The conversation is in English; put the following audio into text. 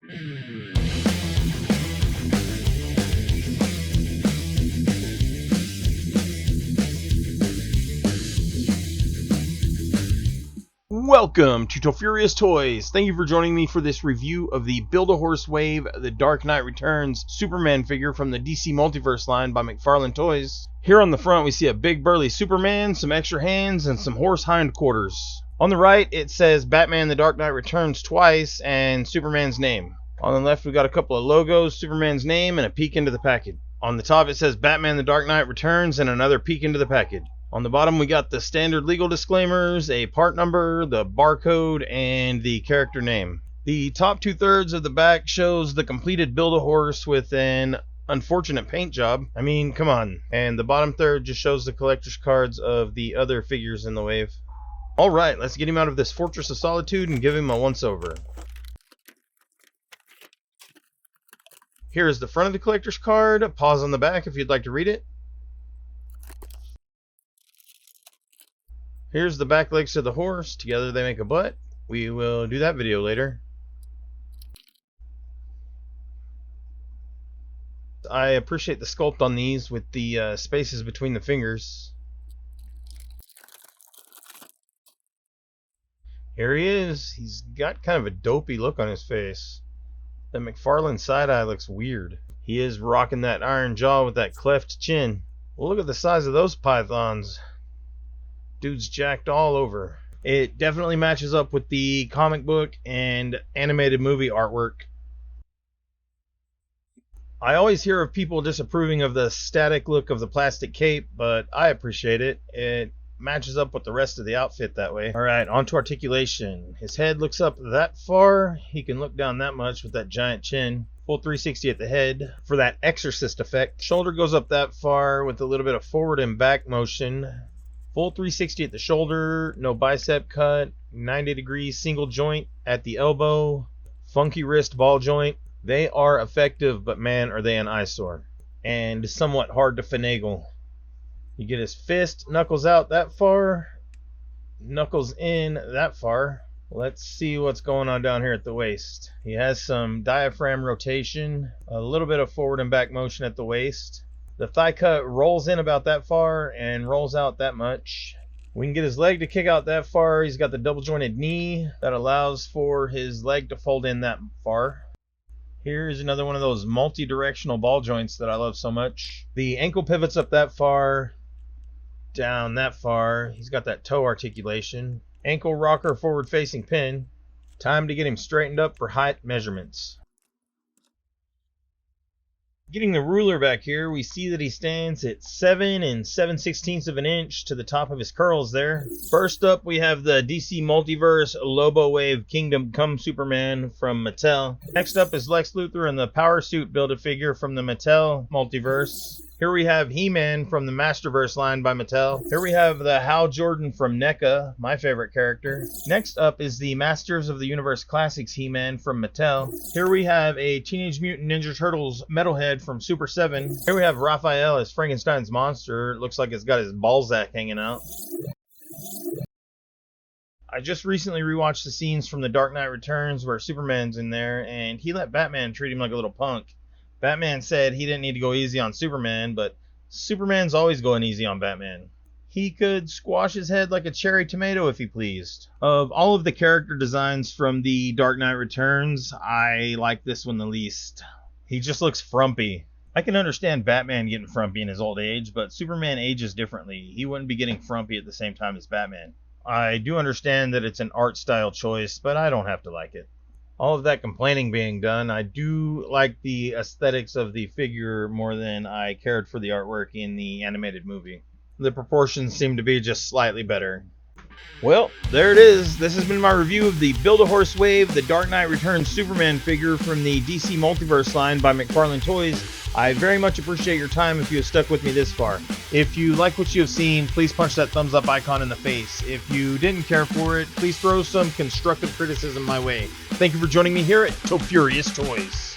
Welcome to McFarlane Toys. Thank you for joining me for this review of the Build-A-Horse Wave The Dark Knight Returns Superman figure from the DC Multiverse line by McFarlane Toys. Here on the front we see a big burly Superman, some extra hands, and some horse hindquarters. On the right it says Batman The Dark Knight Returns twice and Superman's name. On the left we got a couple of logos, Superman's name, and a peek into the package. On the top it says Batman The Dark Knight Returns and another peek into the package. On the bottom we got the standard legal disclaimers, a part number, the barcode, and the character name. The top 2/3 of the back shows the completed Build-A-Horse with an unfortunate paint job. I mean, come on. And the bottom third just shows the collector's cards of the other figures in the wave. Alright, let's get him out of this Fortress of Solitude and give him a once-over. Here is the front of the collector's card. Pause on the back if you'd like to read it. Here's the back legs of the horse. Together they make a butt. We will do that video later. I appreciate the sculpt on these with the spaces between the fingers. Here he is. He's got kind of a dopey look on his face. The McFarlane side eye looks weird. He is rocking that iron jaw with that cleft chin. Well, look at the size of those pythons. Dude's jacked all over. It definitely matches up with the comic book and animated movie artwork. I always hear of people disapproving of the static look of the plastic cape, but I appreciate it. It matches up with the rest of the outfit that way. Alright, on to articulation. His head looks up that far. He can look down that much with that giant chin. Full 360 at the head for that exorcist effect. Shoulder goes up that far with a little bit of forward and back motion. Full 360 at the shoulder, no bicep cut, 90 degrees single joint at the elbow, funky wrist ball joint. They are effective, but man, are they an eyesore. And somewhat hard to finagle. You get his fist, knuckles out that far, knuckles in that far. Let's see what's going on down here at the waist. He has some diaphragm rotation, a little bit of forward and back motion at the waist. The thigh cut rolls in about that far and rolls out that much. We can get his leg to kick out that far. He's got the double jointed knee that allows for his leg to fold in that far. Here's another one of those multi-directional ball joints that I love so much. The ankle pivots up that far, down that far. He's got that toe articulation. Ankle rocker forward facing pin. Time to get him straightened up for height measurements. Getting the ruler back here, we see that he stands at 7 7/16 of an inch to the top of his curls there. First up, we have the DC Multiverse Lobo Wave Kingdom Come Superman from Mattel. Next up is Lex Luthor and the Power Suit Build-A-Figure from the Mattel Multiverse. Here we have He-Man from the Masterverse line by Mattel. Here we have the Hal Jordan from NECA, my favorite character. Next up is the Masters of the Universe Classics He-Man from Mattel. Here we have a Teenage Mutant Ninja Turtles Metalhead from Super 7. Here we have Raphael as Frankenstein's monster. It looks like it's got his ballsack hanging out. I just recently rewatched the scenes from The Dark Knight Returns where Superman's in there, and he let Batman treat him like a little punk. Batman said he didn't need to go easy on Superman, but Superman's always going easy on Batman. He could squash his head like a cherry tomato if he pleased. Of all of the character designs from The Dark Knight Returns, I like this one the least. He just looks frumpy. I can understand Batman getting frumpy in his old age, but Superman ages differently. He wouldn't be getting frumpy at the same time as Batman. I do understand that it's an art style choice, but I don't have to like it. All of that complaining being done, I do like the aesthetics of the figure more than I cared for the artwork in the animated movie. The proportions seem to be just slightly better. Well, there it is. This has been my review of the Build-A-Horse Wave, the Dark Knight Returns Superman figure from the DC Multiverse line by McFarlane Toys. I very much appreciate your time if you have stuck with me this far. If you like what you have seen, please punch that thumbs up icon in the face. If you didn't care for it, please throw some constructive criticism my way. Thank you for joining me here at McFarlane Toys.